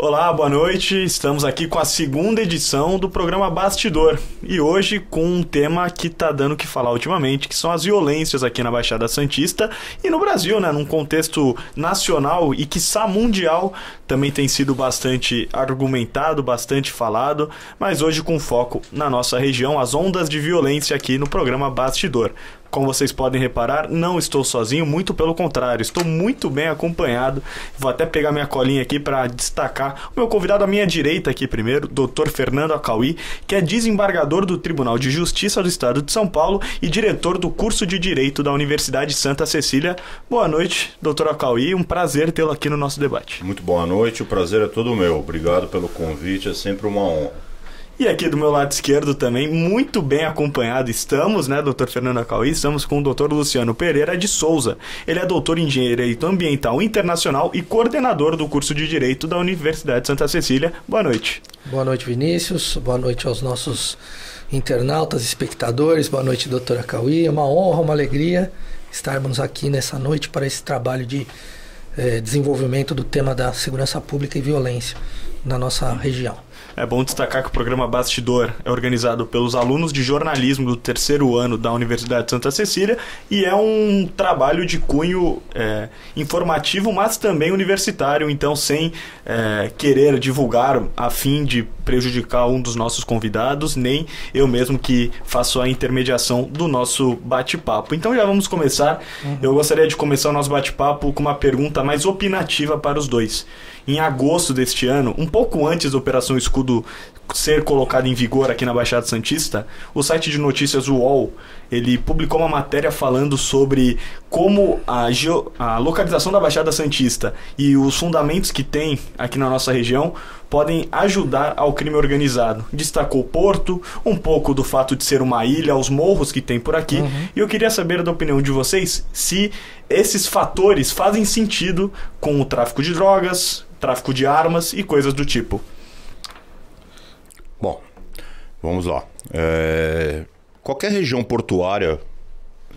Olá, boa noite. Estamos aqui com a segunda edição do programa Bastidor e hoje com um tema que tá dando o que falar ultimamente, que são as violências aqui na Baixada Santista e no Brasil, né, num contexto nacional e quiçá mundial, também tem sido bastante argumentado, bastante falado, mas hoje com foco na nossa região, as ondas de violência aqui no programa Bastidor. Como vocês podem reparar, não estou sozinho, muito pelo contrário, estou muito bem acompanhado. Vou até pegar minha colinha aqui para destacar o meu convidado à minha direita aqui primeiro, Dr. Fernando Acauí, que é desembargador do Tribunal de Justiça do Estado de São Paulo e diretor do curso de Direito da Universidade Santa Cecília. Boa noite, Dr. Acauí, um prazer tê-lo aqui no nosso debate. Muito boa noite, o prazer é todo meu. Obrigado pelo convite, é sempre uma honra. E aqui do meu lado esquerdo também, muito bem acompanhado, estamos, né, Dr. Fernando Acauí, estamos com o Dr. Luciano Pereira de Souza. Ele é doutor em Direito Ambiental Internacional e coordenador do curso de Direito da Universidade Santa Cecília. Boa noite. Boa noite, Vinícius. Boa noite aos nossos internautas, espectadores. Boa noite, Dr. Acauí. É uma honra, uma alegria estarmos aqui nessa noite para esse trabalho de desenvolvimento do tema da segurança pública e violência na nossa região. É bom destacar que o programa Bastidor é organizado pelos alunos de jornalismo do terceiro ano da Universidade de Santa Cecília e é um trabalho de cunho informativo, mas também universitário, então sem querer divulgar a fim de prejudicar um dos nossos convidados, nem eu mesmo que faço a intermediação do nosso bate-papo. Então já vamos começar. Eu gostaria de começar o nosso bate-papo com uma pergunta mais opinativa para os dois. Em agosto deste ano, um pouco antes da Operação Escudo ser colocada em vigor aqui na Baixada Santista, o site de notícias UOL, ele publicou uma matéria falando sobre como a localização da Baixada Santista e os fundamentos que tem aqui na nossa região podem ajudar ao crime organizado. Destacou o Porto, um pouco do fato de ser uma ilha, os morros que tem por aqui, e eu queria saber da opinião de vocês se esses fatores fazem sentido com o tráfico de drogas, tráfico de armas e coisas do tipo. Bom, vamos lá. Qualquer região portuária,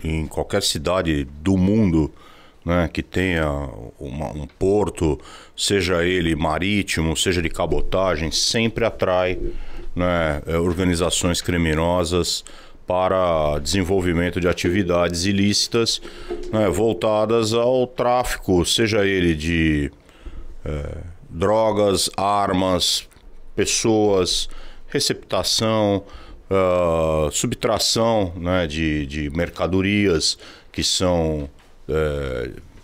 em qualquer cidade do mundo, né, que tenha um porto, seja ele marítimo, seja de cabotagem, sempre atrai, né, organizações criminosas para desenvolvimento de atividades ilícitas, né, voltadas ao tráfico, seja ele de drogas, armas, pessoas, receptação, subtração, né, de mercadorias que são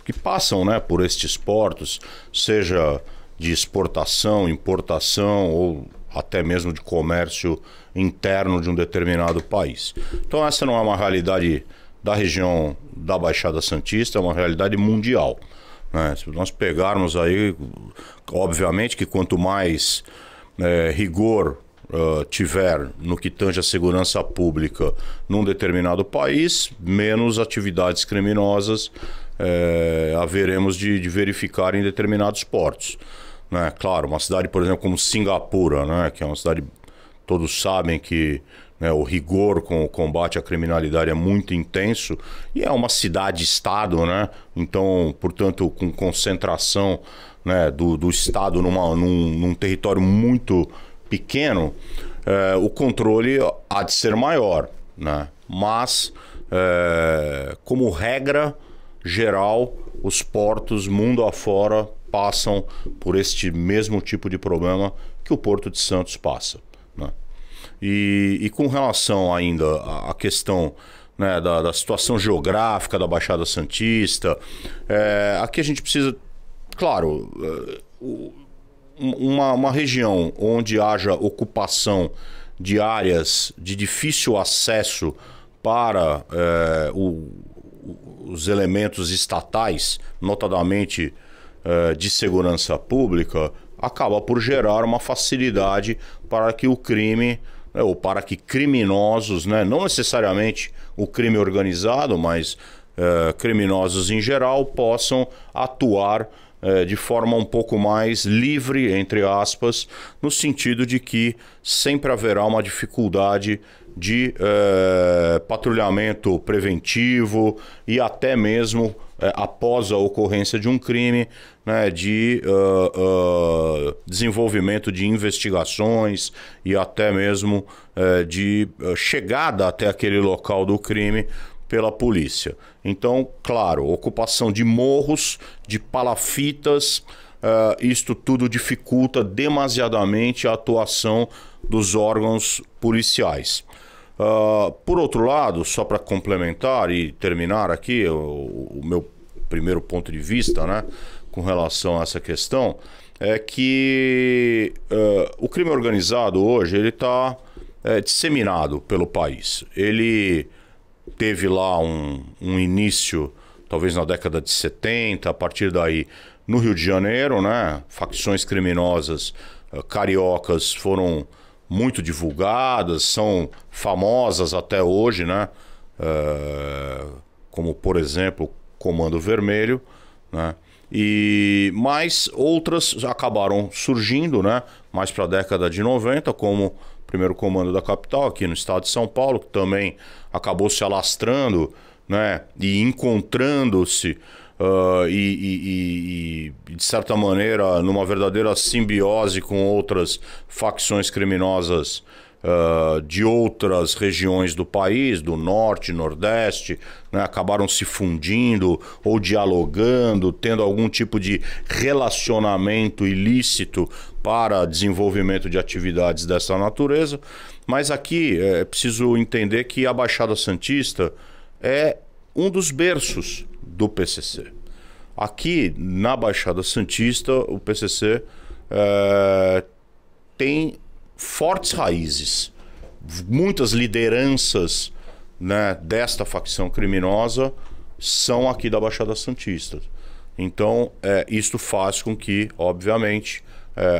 que passam, né, por estes portos, seja de exportação, importação ou até mesmo de comércio interno de um determinado país. Então essa não é uma realidade da região da Baixada Santista, é uma realidade mundial. Se nós pegarmos aí, obviamente que quanto mais rigor tiver no que tange a segurança pública num determinado país, menos atividades criminosas haveremos de verificar em determinados portos. Claro, uma cidade, por exemplo, como Singapura, né, que é uma cidade, todos sabem que o rigor com o combate à criminalidade é muito intenso e é uma cidade-estado, né? Então, portanto, com concentração, né, do Estado num território muito pequeno, o controle há de ser maior, né? Mas, como regra geral, os portos mundo afora passam por este mesmo tipo de problema que o Porto de Santos passa, né? E com relação ainda à questão, né, da situação geográfica da Baixada Santista, aqui a gente precisa, claro, uma região onde haja ocupação de áreas de difícil acesso para os elementos estatais, notadamente de segurança pública, acaba por gerar uma facilidade para que o crime, ou para que criminosos, né, não necessariamente o crime organizado, mas criminosos em geral, possam atuar de forma um pouco mais livre, entre aspas, no sentido de que sempre haverá uma dificuldade de patrulhamento preventivo e até mesmo após a ocorrência de um crime, né, de desenvolvimento de investigações e até mesmo de chegada até aquele local do crime pela polícia. Então, claro, ocupação de morros, de palafitas, isto tudo dificulta demasiadamente a atuação dos órgãos policiais. Por outro lado, só para complementar e terminar aqui o meu primeiro ponto de vista, né, com relação a essa questão, é que o crime organizado hoje ele está disseminado pelo país. Ele teve lá um início, talvez na década de 70, a partir daí no Rio de Janeiro, né, facções criminosas cariocas foram muito divulgadas, são famosas até hoje, né? Como, por exemplo, Comando Vermelho, né? Mas outras acabaram surgindo, né? Mais para a década de 90, como o Primeiro Comando da Capital, aqui no estado de São Paulo, que também acabou se alastrando, né? E encontrando-se de certa maneira numa verdadeira simbiose com outras facções criminosas de outras regiões do país, do norte, nordeste, né, acabaram se fundindo ou dialogando, tendo algum tipo de relacionamento ilícito para desenvolvimento de atividades dessa natureza. Mas aqui é preciso entender que a Baixada Santista é um dos berços do PCC. Aqui na Baixada Santista, o PCC tem fortes raízes. Muitas lideranças, né, desta facção criminosa são aqui da Baixada Santista. Então, isto faz com que, obviamente,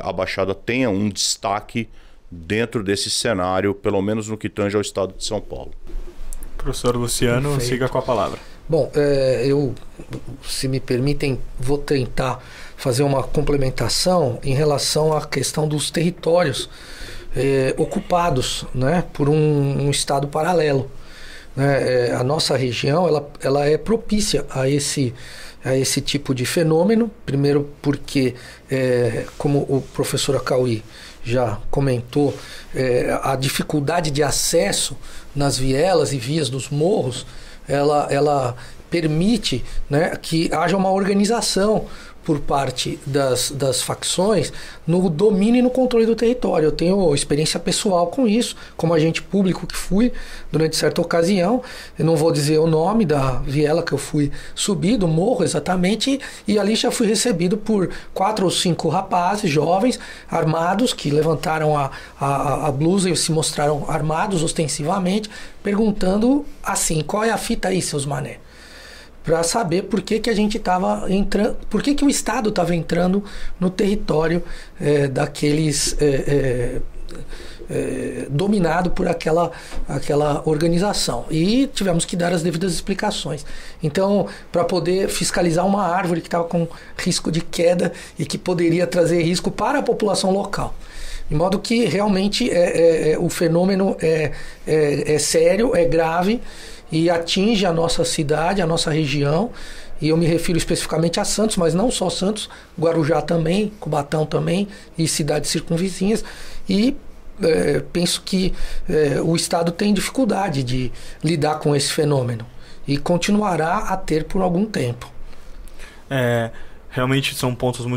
a Baixada tenha um destaque dentro desse cenário, pelo menos no que tange ao estado de São Paulo. Professor Luciano, perfeito. Siga com a palavra. Bom, eu, se me permitem, vou tentar fazer uma complementação em relação à questão dos territórios ocupados, né, por um estado paralelo. Né? A nossa região ela é propícia a esse tipo de fenômeno, primeiro porque, como o professor Acauí já comentou, a dificuldade de acesso nas vielas e vias dos morros, ela permite, né, que haja uma organização por parte das facções no domínio e no controle do território. Eu tenho experiência pessoal com isso, como agente público que fui durante certa ocasião. Eu não vou dizer o nome da viela que eu fui subir, do morro exatamente, e ali já fui recebido por 4 ou 5 rapazes jovens, armados, que levantaram a blusa e se mostraram armados ostensivamente, perguntando assim: qual é a fita aí, seus mané? Para saber por que a gente estava entrando, por que o Estado estava entrando no território daqueles dominado por aquela organização. E tivemos que dar as devidas explicações. Então, para poder fiscalizar uma árvore que estava com risco de queda e que poderia trazer risco para a população local. De modo que realmente o fenômeno é sério, é grave, e atinge a nossa cidade, a nossa região, e eu me refiro especificamente a Santos, mas não só Santos, Guarujá também, Cubatão também, e cidades circunvizinhas, e penso que o Estado tem dificuldade de lidar com esse fenômeno, e continuará a ter por algum tempo. Realmente são pontos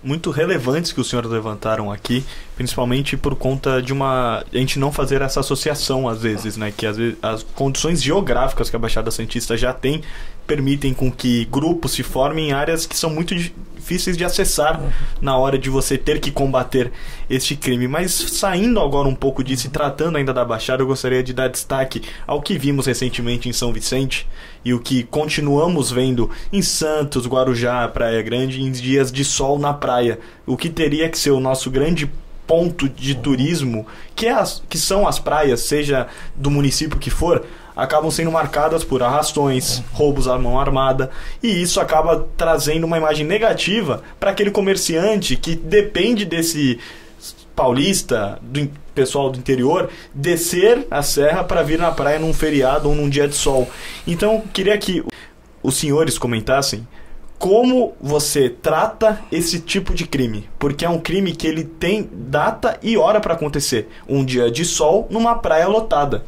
muito relevantes que os senhores levantaram aqui, principalmente por conta de a gente não fazer essa associação às vezes, né? Que às vezes as condições geográficas que a Baixada Santista já tem permitem com que grupos se formem em áreas que são muito difíceis de acessar na hora de você ter que combater este crime. Mas saindo agora um pouco disso e tratando ainda da Baixada, eu gostaria de dar destaque ao que vimos recentemente em São Vicente e o que continuamos vendo em Santos, Guarujá, Praia Grande, em dias de sol na praia. O que teria que ser o nosso grande ponto de turismo, que são as praias, seja do município que for, acabam sendo marcadas por arrastões, roubos à mão armada, e isso acaba trazendo uma imagem negativa para aquele comerciante que depende desse paulista, do pessoal do interior, descer a serra para vir na praia num feriado ou num dia de sol. Então, queria que os senhores comentassem como você trata esse tipo de crime, porque é um crime que ele tem data e hora para acontecer, um dia de sol numa praia lotada.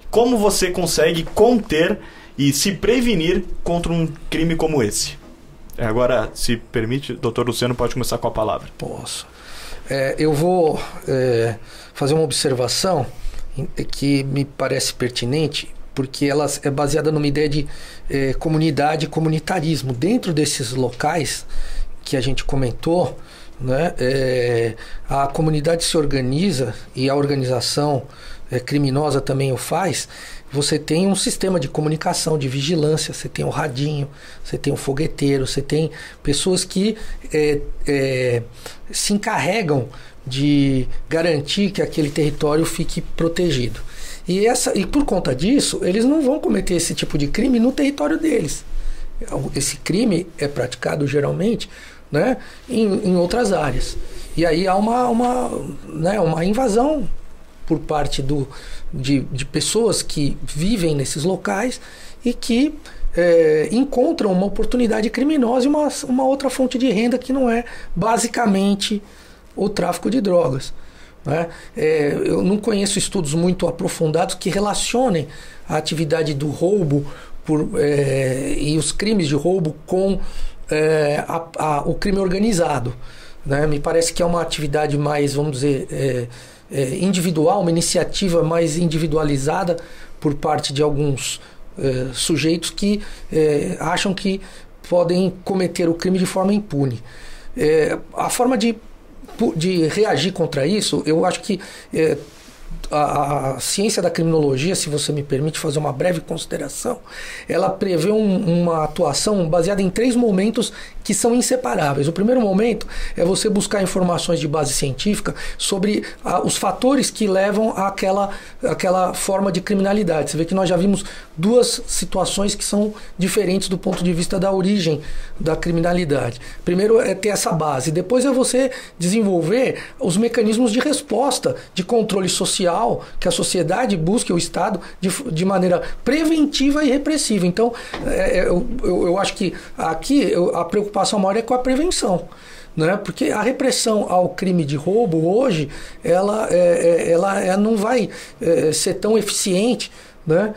Como você consegue conter e se prevenir contra um crime como esse? Agora, se permite, doutor Luciano pode começar com a palavra. Posso. Eu vou fazer uma observação que me parece pertinente, porque ela é baseada numa ideia de comunidade e comunitarismo. Dentro desses locais que a gente comentou, né, a comunidade se organiza e a organização criminosa também o faz. Você tem um sistema de comunicação, de vigilância, você tem o radinho, você tem o fogueteiro, você tem pessoas que se encarregam de garantir que aquele território fique protegido. E por conta disso, eles não vão cometer esse tipo de crime no território deles. Esse crime é praticado geralmente, né, em outras áreas. E aí há uma invasão por parte de pessoas que vivem nesses locais e que encontram uma oportunidade criminosa e uma outra fonte de renda que não é basicamente o tráfico de drogas. Né? Eu não conheço estudos muito aprofundados que relacionem a atividade do roubo e os crimes de roubo com o crime organizado. Né? Me parece que é uma atividade mais, vamos dizer, individual, uma iniciativa mais individualizada por parte de alguns sujeitos que acham que podem cometer o crime de forma impune. A forma de reagir contra isso, eu acho que a ciência da criminologia, se você me permite fazer uma breve consideração, ela prevê uma atuação baseada em 3 momentos que são inseparáveis. O primeiro momento é você buscar informações de base científica sobre os fatores que levam àquela forma de criminalidade. Você vê que nós já vimos 2 situações que são diferentes do ponto de vista da origem da criminalidade. Primeiro é ter essa base, depois é você desenvolver os mecanismos de resposta, de controle social, que a sociedade busca, o Estado, de maneira preventiva e repressiva. Então, eu acho que aqui a preocupação maior é com a prevenção. Né? Porque a repressão ao crime de roubo hoje, ela não vai ser tão eficiente, né,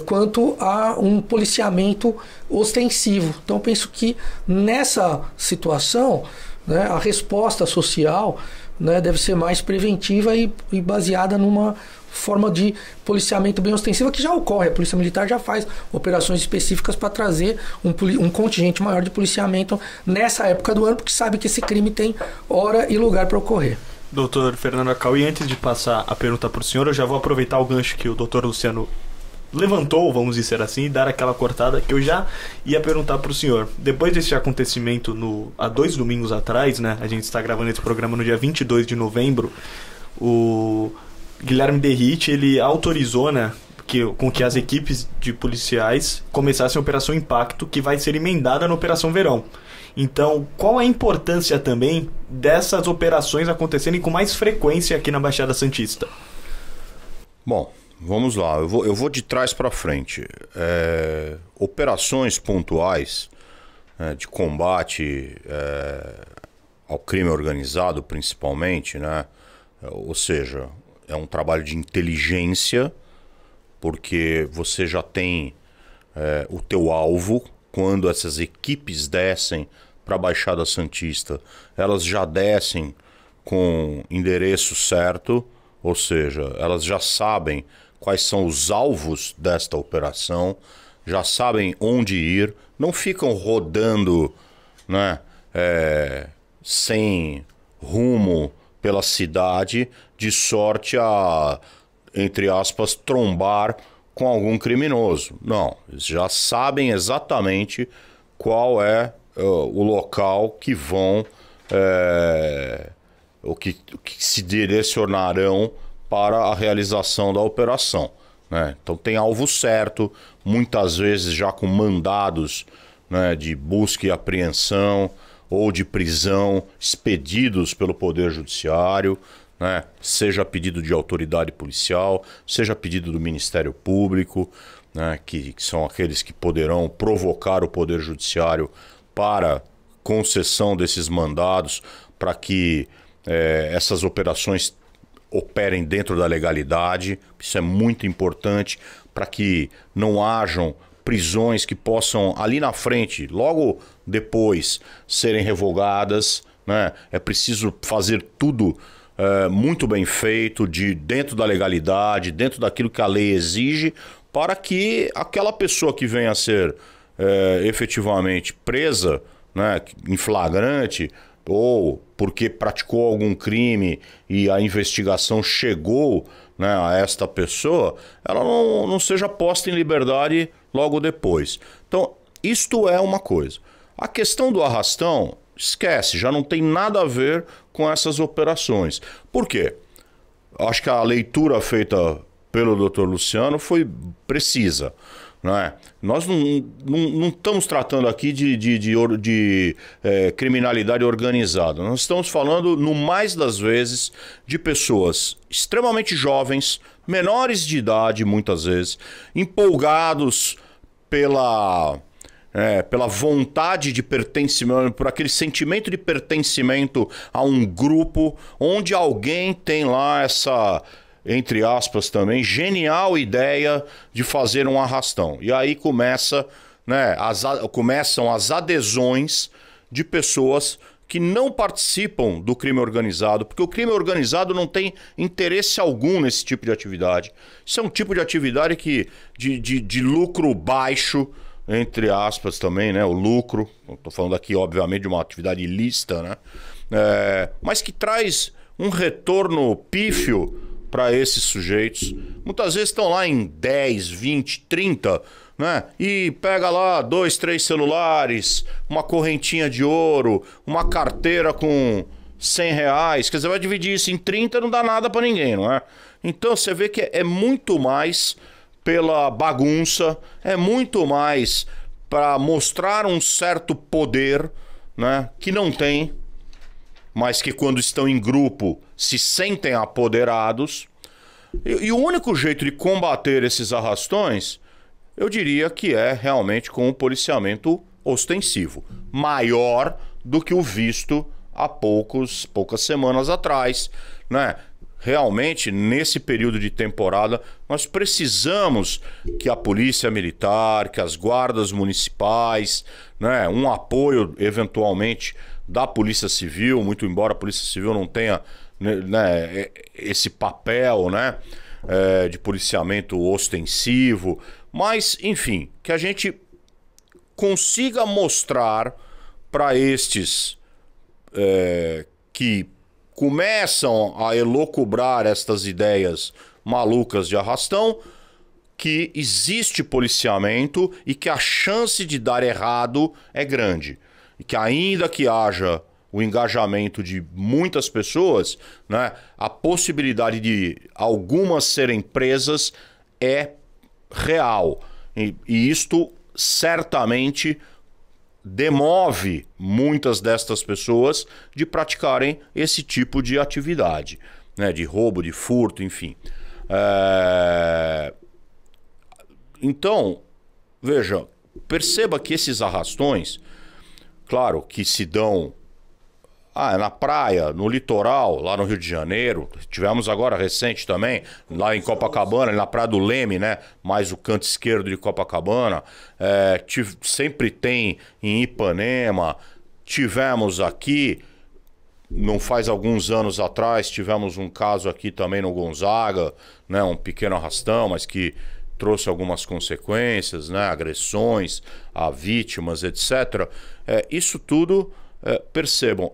quanto a um policiamento ostensivo. Então, eu penso que nessa situação, né, a resposta social, né, deve ser mais preventiva e baseada numa forma de policiamento bem ostensiva que já ocorre. A Polícia Militar já faz operações específicas para trazer um contingente maior de policiamento nessa época do ano, porque sabe que esse crime tem hora e lugar para ocorrer. Doutor Fernando Acauí, antes de passar a pergunta para o senhor, eu já vou aproveitar o gancho que o doutor Luciano levantou, vamos dizer assim, e dar aquela cortada que eu já ia perguntar para o senhor. Depois desse acontecimento há 2 domingos atrás, né, a gente está gravando esse programa no dia 22 de novembro, o Guilherme Derrite, ele autorizou, né, com que as equipes de policiais começassem a Operação Impacto, que vai ser emendada na Operação Verão. Então, qual a importância também dessas operações acontecerem com mais frequência aqui na Baixada Santista? Bom, vamos lá, eu vou de trás para frente. Operações pontuais de combate ao crime organizado, principalmente, né? Ou seja, é um trabalho de inteligência, porque você já tem o teu alvo. Quando essas equipes descem para a Baixada Santista, elas já descem com endereço certo, ou seja, elas já sabem quais são os alvos desta operação, já sabem onde ir, não ficam rodando, né, sem rumo pela cidade, de sorte a, entre aspas, trombar com algum criminoso. Não, eles já sabem exatamente qual é o local que vão, o que se direcionarão para a realização da operação, né? Então tem alvo certo, muitas vezes já com mandados, né, de busca e apreensão ou de prisão expedidos pelo Poder Judiciário, né? Seja pedido de autoridade policial, seja pedido do Ministério Público, né, que são aqueles que poderão provocar o Poder Judiciário para concessão desses mandados, para que essas operações operem dentro da legalidade. Isso é muito importante para que não hajam prisões que possam, ali na frente, logo depois, serem revogadas, né? É preciso fazer tudo muito bem feito, dentro da legalidade, dentro daquilo que a lei exige, para que aquela pessoa que venha a ser efetivamente presa, né, em flagrante, ou porque praticou algum crime e a investigação chegou, né, a esta pessoa, ela não seja posta em liberdade logo depois. Então, isto é uma coisa. A questão do arrastão, esquece, já não tem nada a ver com essas operações. Por quê? Acho que a leitura feita pelo Dr. Luciano foi precisa. Não é? Nós não estamos tratando aqui de criminalidade organizada. Nós estamos falando, no mais das vezes, de pessoas extremamente jovens, menores de idade, muitas vezes, empolgados pela vontade de pertencimento, por aquele sentimento de pertencimento a um grupo, onde alguém tem lá essa, entre aspas também, genial ideia de fazer um arrastão. E aí começam as adesões de pessoas que não participam do crime organizado, porque o crime organizado não tem interesse algum nesse tipo de atividade. Isso é um tipo de atividade de lucro baixo, entre aspas também, né? O lucro, estou falando aqui obviamente de uma atividade ilícita, né? Mas que traz um retorno pífio para esses sujeitos. Muitas vezes estão lá em 10, 20, 30, né? E pega lá 2, 3 celulares, uma correntinha de ouro, uma carteira com R$100. Quer dizer, vai dividir isso em 30, não dá nada para ninguém, não é? Então você vê que é muito mais pela bagunça, é muito mais para mostrar um certo poder, né, que não tem, mas que quando estão em grupo se sentem apoderados. E o único jeito de combater esses arrastões, eu diria que é realmente com o policiamento ostensivo, maior do que o visto há poucas semanas atrás, né? Realmente, nesse período de temporada, nós precisamos que a polícia militar, que as guardas municipais, né, um apoio, eventualmente, da Polícia Civil, muito embora a Polícia Civil não tenha, né, esse papel, né, de policiamento ostensivo, mas, enfim, que a gente consiga mostrar para estes que começam a elocubrar estas ideias malucas de arrastão, que existe policiamento e que a chance de dar errado é grande. E que ainda que haja o engajamento de muitas pessoas, né, a possibilidade de algumas serem presas é real. E isto certamente demove muitas destas pessoas de praticarem esse tipo de atividade, né? De roubo, de furto, enfim. Então, veja, perceba que esses arrastões, claro que se dão na praia, no litoral, lá no Rio de Janeiro. Tivemos agora recente também, lá em Copacabana, na Praia do Leme, né? Mais o canto esquerdo de Copacabana. Sempre tem em Ipanema. Tivemos aqui, não faz alguns anos atrás, tivemos um caso aqui também no Gonzaga, né? Um pequeno arrastão, mas que trouxe algumas consequências, né? Agressões a vítimas, etc. Isso tudo, percebam,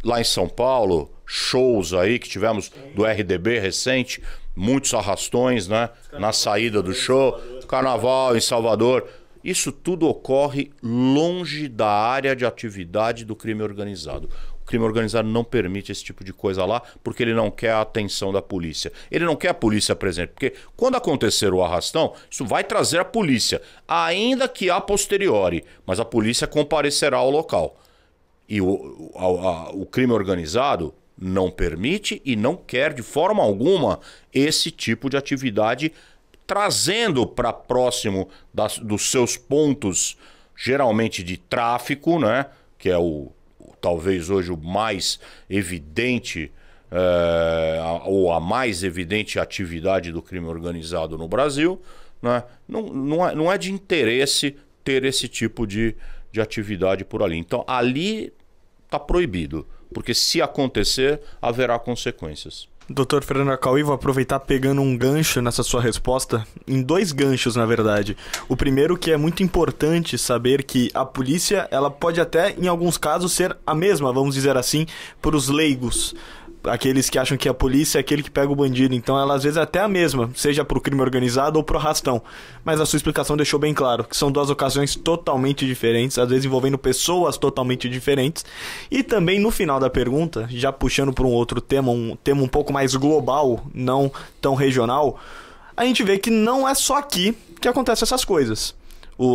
lá em São Paulo, shows aí que tivemos do RDB recente, muitos arrastões, né, na saída do show, carnaval em Salvador. Isso tudo ocorre longe da área de atividade do crime organizado. O crime organizado não permite esse tipo de coisa lá, porque ele não quer a atenção da polícia. Ele não quer a polícia presente, porque quando acontecer o arrastão, isso vai trazer a polícia, ainda que a posteriori, mas a polícia comparecerá ao local. E o crime organizado não permite e não quer de forma alguma esse tipo de atividade trazendo para próximo dos seus pontos, geralmente de tráfico, né? Que é talvez hoje o mais evidente, ou a mais evidente atividade do crime organizado no Brasil, né? Não é de interesse ter esse tipo de atividade por ali. Então ali está proibido, porque se acontecer, haverá consequências. Doutor Fernando Acauí, vou aproveitar pegando um gancho nessa sua resposta, em 2 ganchos, na verdade. O primeiro, que é muito importante saber que a polícia, ela pode até, em alguns casos, ser a mesma, vamos dizer assim, para os leigos. Aqueles que acham que a polícia é aquele que pega o bandido. Então ela às vezes é até a mesma, seja pro crime organizado ou pro arrastão. Mas a sua explicação deixou bem claro que são 2 ocasiões totalmente diferentes, às vezes envolvendo pessoas totalmente diferentes. E também no final da pergunta, já puxando para um outro tema, um tema um pouco mais global, não tão regional, a gente vê que não é só aqui que acontecem essas coisas.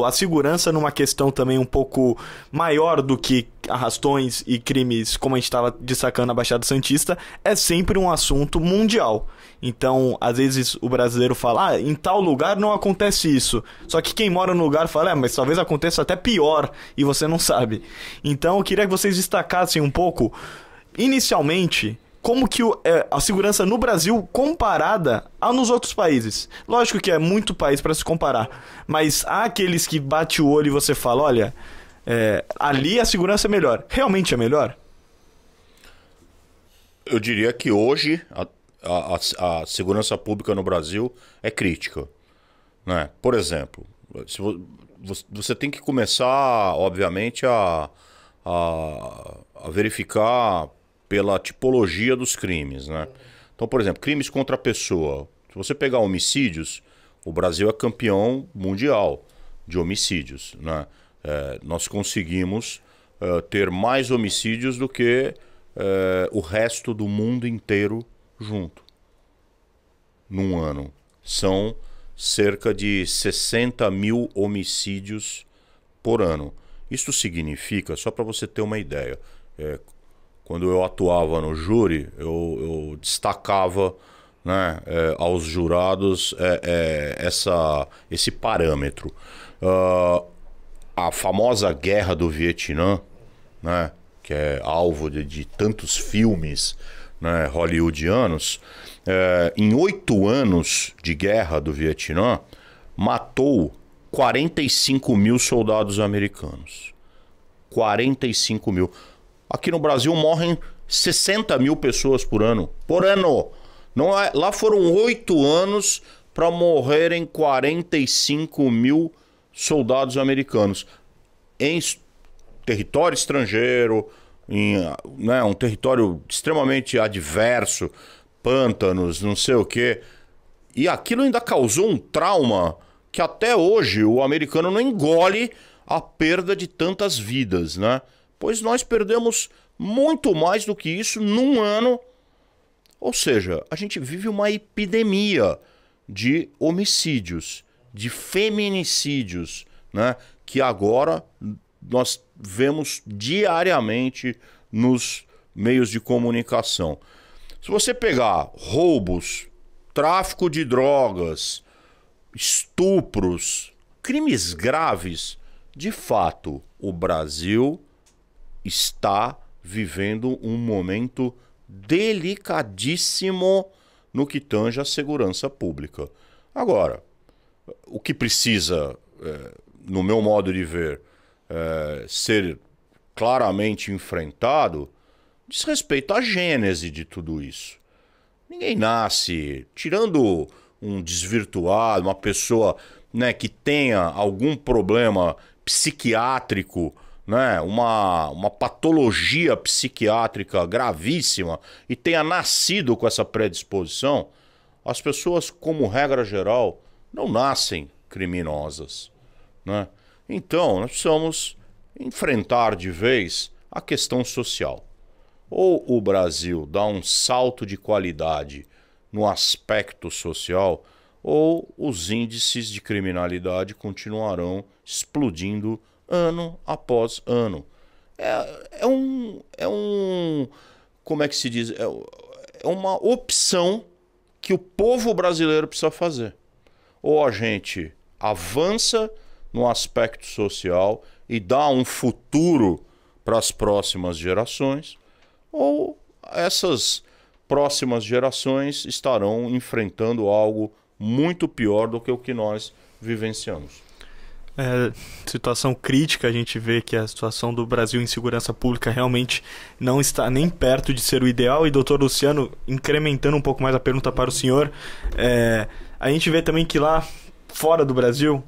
A segurança numa questão também um pouco maior do que arrastões e crimes, como a gente estava destacando na Baixada Santista, é sempre um assunto mundial. Então, às vezes o brasileiro fala, em tal lugar não acontece isso. Só que quem mora no lugar fala, mas talvez aconteça até pior e você não sabe. Então, eu queria que vocês destacassem um pouco, inicialmente, como que a segurança no Brasil comparada a nos outros países. Lógico que é muito país para se comparar, mas há aqueles que bate o olho e você fala, olha, ali a segurança é melhor. Realmente é melhor? Eu diria que hoje a segurança pública no Brasil é crítica, né? Por exemplo, você tem que começar, obviamente, a verificar pela tipologia dos crimes, né? Então, por exemplo, crimes contra a pessoa. Se você pegar homicídios, o Brasil é campeão mundial de homicídios, né? Nós conseguimos ter mais homicídios do que o resto do mundo inteiro junto. Num ano. São cerca de 60 mil homicídios por ano. Isso significa, só para você ter uma ideia, quando eu atuava no júri, eu destacava, né, aos jurados esse parâmetro. A famosa Guerra do Vietnã, né, que é alvo de tantos filmes, né, hollywoodianos, em 8 anos de Guerra do Vietnã, matou 45 mil soldados americanos. 45 mil. Aqui no Brasil morrem 60 mil pessoas por ano. Por ano! Não é, lá foram 8 anos para morrerem 45 mil soldados americanos. Em território estrangeiro, né, um território extremamente adverso, pântanos, não sei o quê. E aquilo ainda causou um trauma que até hoje o americano não engole a perda de tantas vidas, né? Pois nós perdemos muito mais do que isso num ano. Ou seja, a gente vive uma epidemia de homicídios, de feminicídios, né? Que agora nós vemos diariamente nos meios de comunicação. Se você pegar roubos, tráfico de drogas, estupros, crimes graves, de fato, o Brasil está vivendo um momento delicadíssimo no que tange à segurança pública. Agora, o que precisa, no meu modo de ver, ser claramente enfrentado, diz respeito à gênese de tudo isso. Ninguém nasce, tirando um desvirtuado, uma pessoa, né, que tenha algum problema psiquiátrico, né, uma patologia psiquiátrica gravíssima e tenha nascido com essa predisposição, as pessoas, como regra geral, não nascem criminosas, né? Então, nós precisamos enfrentar de vez a questão social. Ou o Brasil dá um salto de qualidade no aspecto social, ou os índices de criminalidade continuarão explodindo ano após ano. Como é que se diz? É uma opção que o povo brasileiro precisa fazer. ou a gente avança no aspecto social e dá um futuro para as próximas gerações, ou essas próximas gerações estarão enfrentando algo muito pior do que o que nós vivenciamos. Situação crítica, a gente vê que a situação do Brasil em segurança pública realmente não está nem perto de ser o ideal. E doutor Luciano, incrementando um pouco mais a pergunta para o senhor, a gente vê também que lá fora do Brasil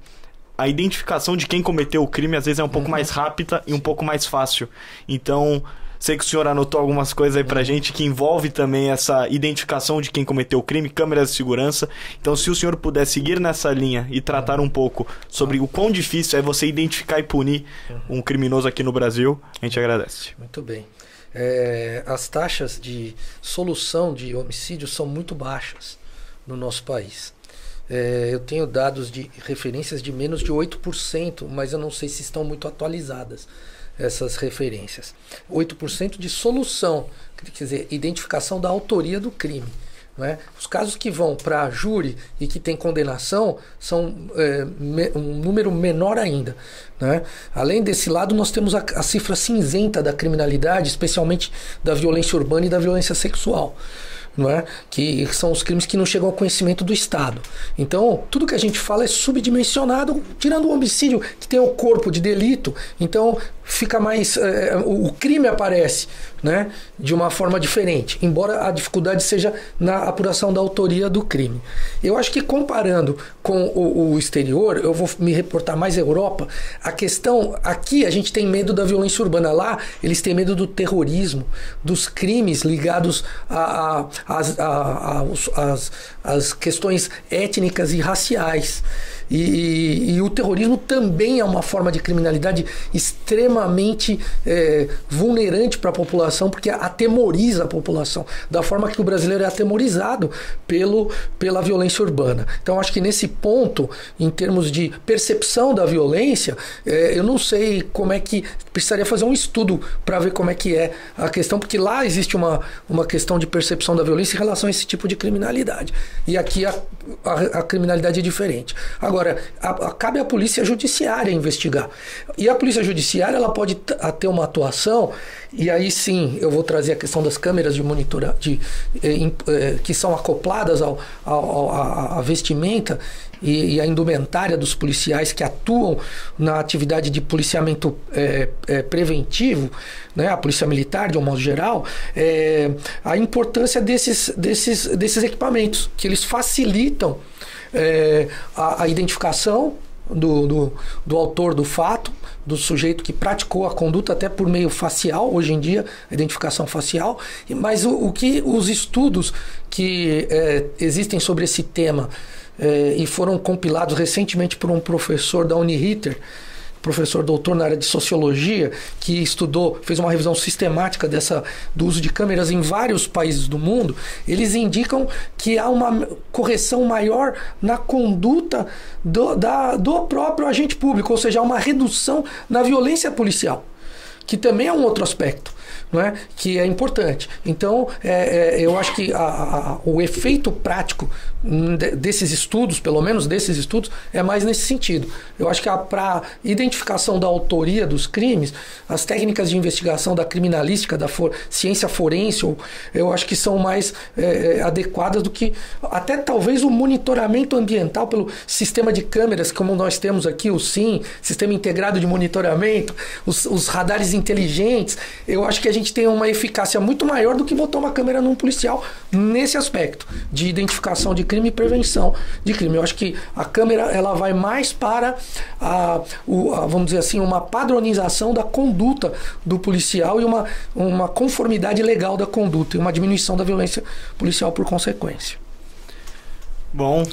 a identificação de quem cometeu o crime às vezes é um pouco mais rápida e um pouco mais fácil. Então, sei que o senhor anotou algumas coisas aí pra gente que envolve também essa identificação de quem cometeu o crime, câmeras de segurança. Então, se o senhor puder seguir nessa linha e tratar um pouco sobre o quão difícil é você identificar e punir um criminoso aqui no Brasil, a gente agradece. Muito bem. As taxas de solução de homicídio são muito baixas no nosso país. Eu tenho dados de referências de menos de 8%, mas eu não sei se estão muito atualizadas essas referências. 8% de solução, quer dizer, identificação da autoria do crime. Não é? Os casos que vão para júri e que tem condenação são um número menor ainda. Né? Além desse lado, nós temos a cifra cinzenta da criminalidade, especialmente da violência urbana e da violência sexual. Não é? Que são os crimes que não chegam ao conhecimento do Estado. Então, tudo que a gente fala é subdimensionado, tirando o homicídio, que tem o corpo de delito. Então, fica mais... o crime aparece, né, de uma forma diferente, embora a dificuldade seja na apuração da autoria do crime. Eu acho que comparando com o exterior, eu vou me reportar mais à Europa, a questão... Aqui a gente tem medo da violência urbana. Lá, eles têm medo do terrorismo, dos crimes ligados as questões étnicas e raciais. E o terrorismo também é uma forma de criminalidade extremamente vulnerante para a população, porque atemoriza a população, da forma que o brasileiro é atemorizado pela violência urbana. Então, acho que nesse ponto, em termos de percepção da violência, eu não sei como é que... Precisaria fazer um estudo para ver como é que é a questão, porque lá existe uma questão de percepção da violência em relação a esse tipo de criminalidade. E aqui a criminalidade é diferente. Agora, cabe à polícia judiciária investigar. E a polícia judiciária ela pode ter uma atuação, e aí sim eu vou trazer a questão das câmeras de monitoramento que são acopladas à vestimenta e a indumentária dos policiais que atuam na atividade de policiamento preventivo, né, a polícia militar de um modo geral, a importância desses equipamentos, que eles facilitam a identificação do autor do fato, do sujeito que praticou a conduta, até por meio facial, hoje em dia, a identificação facial. Mas o que os estudos que existem sobre esse tema e foram compilados recentemente por um professor da Uniriter, professor doutor na área de sociologia, que fez uma revisão sistemática do uso de câmeras em vários países do mundo, eles indicam que há uma correção maior na conduta do próprio agente público, ou seja, há uma redução na violência policial, que também é um outro aspecto, não é? Que é importante. Então, eu acho que o efeito prático desses estudos, pelo menos desses estudos, é mais nesse sentido. Eu acho que para identificação da autoria dos crimes, as técnicas de investigação da criminalística, da ciência forense, eu acho que são mais adequadas do que até talvez o monitoramento ambiental pelo sistema de câmeras, como nós temos aqui, o SIM, Sistema Integrado de Monitoramento, os radares inteligentes. Eu acho que a gente tem uma eficácia muito maior do que botar uma câmera num policial nesse aspecto de identificação de crime e prevenção de crime. Eu acho que a câmera ela vai mais para vamos dizer assim, uma padronização da conduta do policial e uma conformidade legal da conduta e uma diminuição da violência policial por consequência. Bom,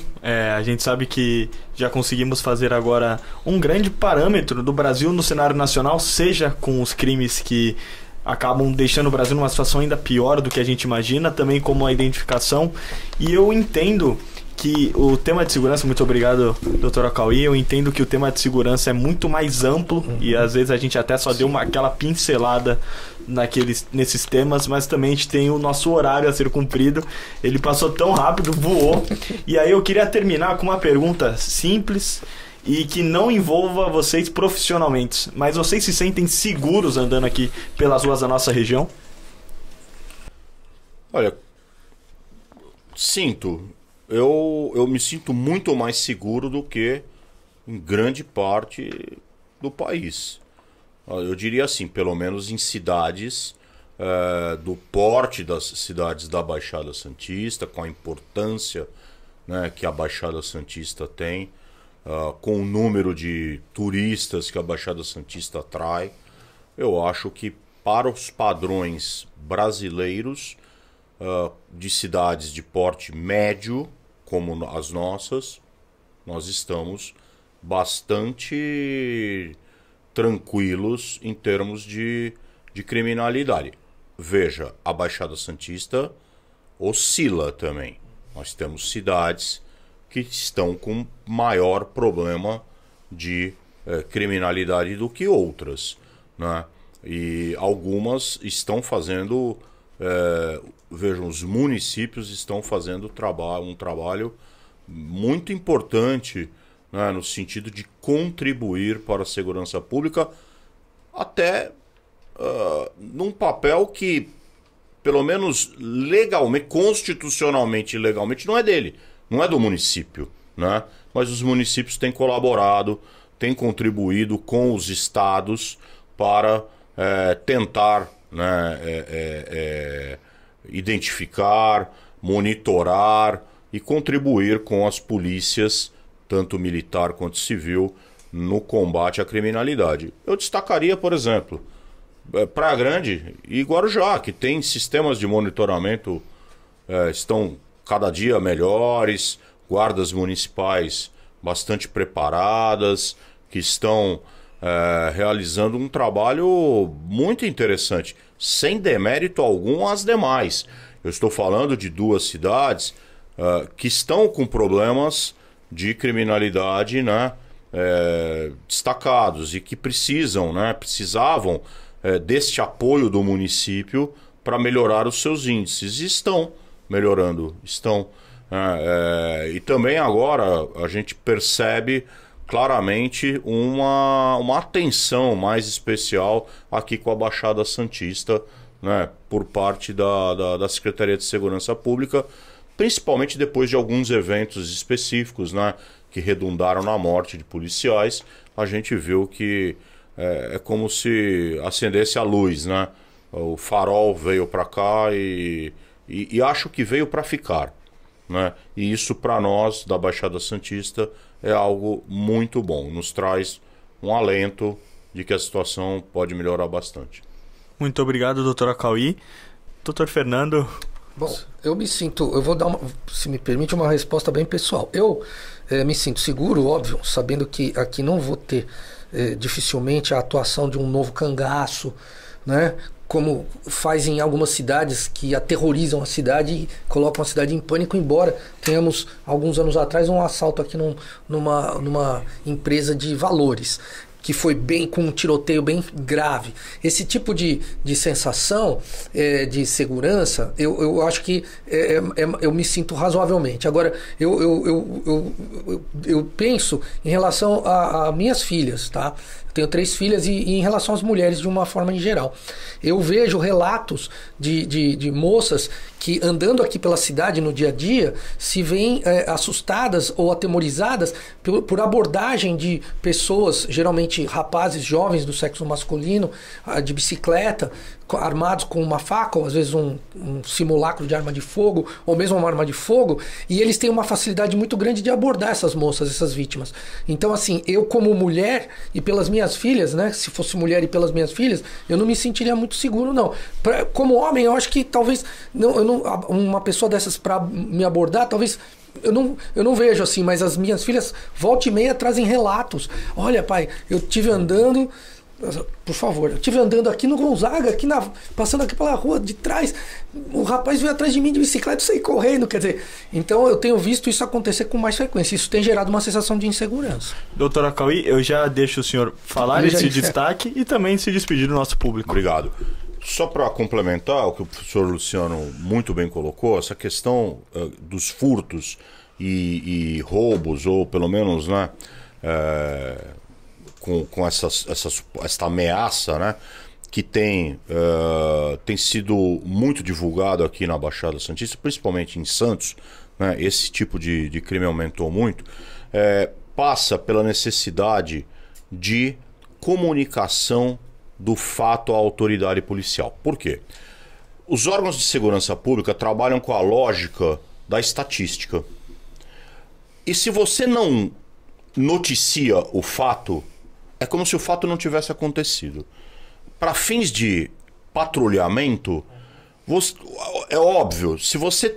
a gente sabe que já conseguimos fazer agora um grande parâmetro do Brasil no cenário nacional, seja com os crimes que acabam deixando o Brasil numa situação ainda pior do que a gente imagina, também como a identificação. E eu entendo que o tema de segurança, muito obrigado, doutora Cauí, eu entendo que o tema de segurança é muito mais amplo e às vezes a gente até só deu aquela pincelada nesses temas, mas também a gente tem o nosso horário a ser cumprido. Ele passou tão rápido, voou. E aí eu queria terminar com uma pergunta simples e que não envolva vocês profissionalmente, mas vocês se sentem seguros andando aqui pelas ruas da nossa região? Olha, eu me sinto muito mais seguro do que em grande parte do país. Eu diria assim, pelo menos em cidades do porte das cidades da Baixada Santista, com a importância, né, que a Baixada Santista tem, com o número de turistas que a Baixada Santista atrai. Eu acho que para os padrões brasileiros, de cidades de porte médio, como as nossas, nós estamos bastante tranquilos em termos de criminalidade. Veja, a Baixada Santista oscila também. Nós temos cidades que estão com maior problema de criminalidade do que outras, né? E algumas estão fazendo... vejam, os municípios estão fazendo um trabalho muito importante, né, no sentido de contribuir para a segurança pública, até num papel que, pelo menos legalmente, constitucionalmente e legalmente, não é dele, não é do município, né? Mas os municípios têm colaborado, têm contribuído com os estados para tentar, né, identificar, monitorar e contribuir com as polícias, tanto militar quanto civil, no combate à criminalidade. Eu destacaria, por exemplo, Praia Grande e Guarujá, que tem sistemas de monitoramento, estão cada dia melhores, guardas municipais bastante preparadas, que estão realizando um trabalho muito interessante, sem demérito algum às demais. Eu estou falando de duas cidades que estão com problemas de criminalidade, né, destacados e que precisavam deste apoio do município para melhorar os seus índices. E estão melhorando, e também agora a gente percebe claramente uma atenção mais especial aqui com a Baixada Santista, né, por parte da Secretaria de Segurança Pública, principalmente depois de alguns eventos específicos, né, que redundaram na morte de policiais. A gente viu que é como se acendesse a luz, né? O farol veio para cá e acho que veio para ficar, né? E isso, para nós da Baixada Santista, é algo muito bom. Nos traz um alento de que a situação pode melhorar bastante. Muito obrigado, doutora Cauí. Doutor Fernando... Bom, eu vou dar, se me permite, uma resposta bem pessoal. Eu me sinto seguro, óbvio, sabendo que aqui não vou ter dificilmente a atuação de um novo cangaço, né? Como faz em algumas cidades que aterrorizam a cidade e colocam a cidade em pânico, embora tenhamos, alguns anos atrás, um assalto aqui numa empresa de valores, que foi com um tiroteio bem grave. Esse tipo de sensação de segurança, eu acho que eu me sinto razoavelmente. Agora, eu penso em relação a minhas filhas, tá? Tenho 3 filhas e em relação às mulheres de uma forma em geral. Eu vejo relatos de moças que, andando aqui pela cidade no dia a dia, se veem assustadas ou atemorizadas por abordagem de pessoas, geralmente rapazes jovens do sexo masculino, de bicicleta, armados com uma faca, ou às vezes um simulacro de arma de fogo, ou mesmo uma arma de fogo, e eles têm uma facilidade muito grande de abordar essas moças, essas vítimas. Então, assim, eu como mulher e pelas minhas filhas, né, se fosse mulher e pelas minhas filhas, eu não me sentiria muito seguro, não. Como homem, eu acho que talvez uma pessoa dessas para me abordar, talvez... Eu não vejo assim, mas as minhas filhas, volta e meia, trazem relatos. Olha, pai, eu estive andando... Por favor, eu estive andando aqui no Gonzaga, passando aqui pela rua de trás, o rapaz veio atrás de mim de bicicleta e saí correndo, quer dizer, então eu tenho visto isso acontecer com mais frequência, isso tem gerado uma sensação de insegurança. Doutora Cauí, eu já deixo o senhor falar esse destaque e também se despedir do nosso público. Obrigado. Só para complementar o que o professor Luciano muito bem colocou, essa questão dos furtos e roubos, ou pelo menos, né, com essa ameaça, né, que tem sido muito divulgado aqui na Baixada Santista, principalmente em Santos, né, esse tipo de crime aumentou muito, passa pela necessidade de comunicação do fato à autoridade policial. Por quê? Os órgãos de segurança pública trabalham com a lógica da estatística. E se você não noticia o fato, é como se o fato não tivesse acontecido. Para fins de patrulhamento, é óbvio, se você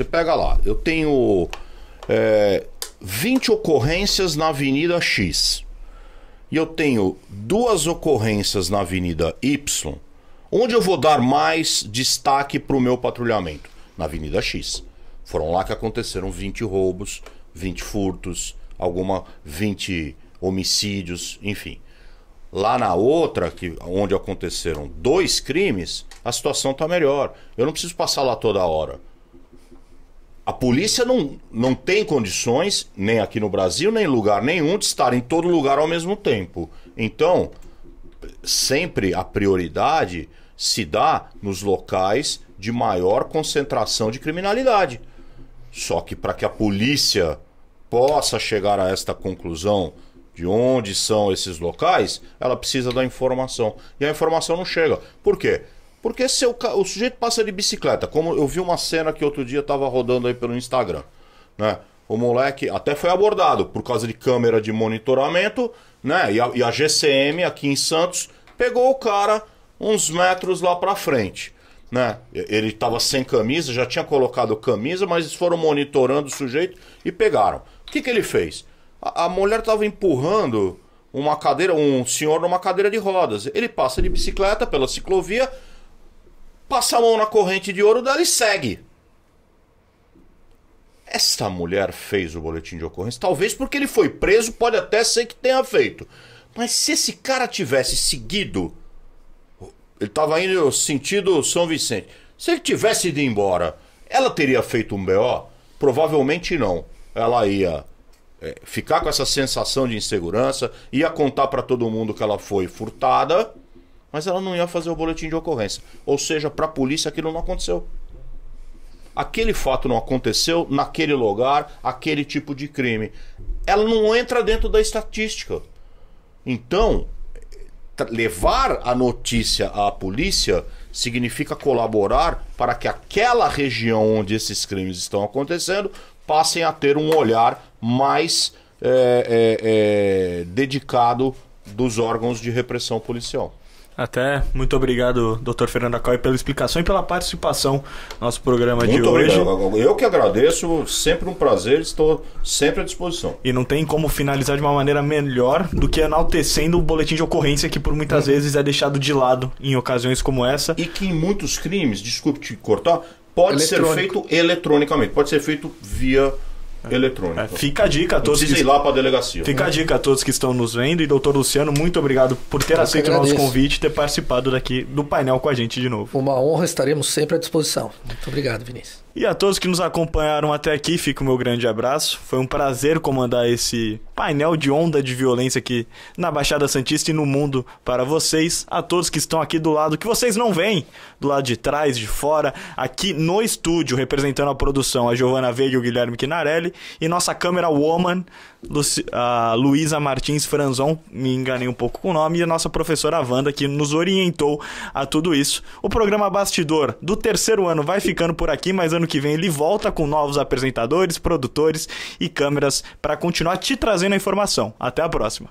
pega lá, eu tenho 20 ocorrências na Avenida X, e eu tenho 2 ocorrências na Avenida Y, onde eu vou dar mais destaque para o meu patrulhamento? Na Avenida X. Foram lá que aconteceram 20 roubos, 20 furtos, 20 homicídios, enfim. Lá na outra, onde aconteceram 2 crimes, a situação está melhor. Eu não preciso passar lá toda hora. A polícia não tem condições, nem aqui no Brasil, nem em lugar nenhum, de estar em todo lugar ao mesmo tempo. Então, sempre a prioridade se dá nos locais de maior concentração de criminalidade. Só que para que a polícia possa chegar a esta conclusão de onde são esses locais, ela precisa da informação. E a informação não chega. Por quê? Porque o sujeito passa de bicicleta, como eu vi uma cena que outro dia estava rodando aí pelo Instagram, né? O moleque até foi abordado por causa de câmera de monitoramento, né? E a GCM aqui em Santos pegou o cara uns metros lá para frente, né? Ele estava sem camisa, já tinha colocado camisa, mas eles foram monitorando o sujeito e pegaram. O que ele fez? A mulher estava empurrando um senhor numa cadeira de rodas. Ele passa de bicicleta pela ciclovia, passa a mão na corrente de ouro dela e segue. Esta mulher fez o boletim de ocorrência, talvez porque ele foi preso, pode até ser que tenha feito. Mas se esse cara tivesse seguido, ele estava indo sentido São Vicente, se ele tivesse ido embora, ela teria feito um BO? Provavelmente não. Ela ia ficar com essa sensação de insegurança, ia contar para todo mundo que ela foi furtada, mas ela não ia fazer o boletim de ocorrência. Ou seja, para a polícia aquilo não aconteceu. Aquele fato não aconteceu naquele lugar, aquele tipo de crime. Ela não entra dentro da estatística. Então, levar a notícia à polícia significa colaborar para que aquela região onde esses crimes estão acontecendo passem a ter um olhar mais dedicado dos órgãos de repressão policial. Até muito obrigado, Dr. Fernando Acauí, pela explicação e pela participação no nosso programa de hoje. Muito obrigado. Eu que agradeço, sempre um prazer, estou sempre à disposição. E não tem como finalizar de uma maneira melhor do que enaltecendo o boletim de ocorrência que por muitas vezes é deixado de lado em ocasiões como essa. E que em muitos crimes, desculpe te cortar, pode ser feito eletronicamente, pode ser feito via eletrônica. Fica a dica a todos que ir lá para a delegacia. Fica a dica a todos que estão nos vendo. E doutor Luciano, muito obrigado por ter aceito o nosso convite e ter participado daqui do painel com a gente de novo. Uma honra, estaremos sempre à disposição. Muito obrigado, Vinícius. E a todos que nos acompanharam até aqui, fica o meu grande abraço. Foi um prazer comandar esse painel de onda de violência aqui na Baixada Santista e no mundo para vocês. A todos que estão aqui do lado, que vocês não veem, do lado de trás, de fora, aqui no estúdio, representando a produção, a Giovana Veiga e o Guilherme Quinarelli. E nossa câmera woman, a Luísa Martins Franzon, me enganei um pouco com o nome, e a nossa professora Wanda, que nos orientou a tudo isso. O programa Bastidor do terceiro ano vai ficando por aqui, mas ano que vem ele volta com novos apresentadores, produtores e câmeras para continuar te trazendo a informação. Até a próxima.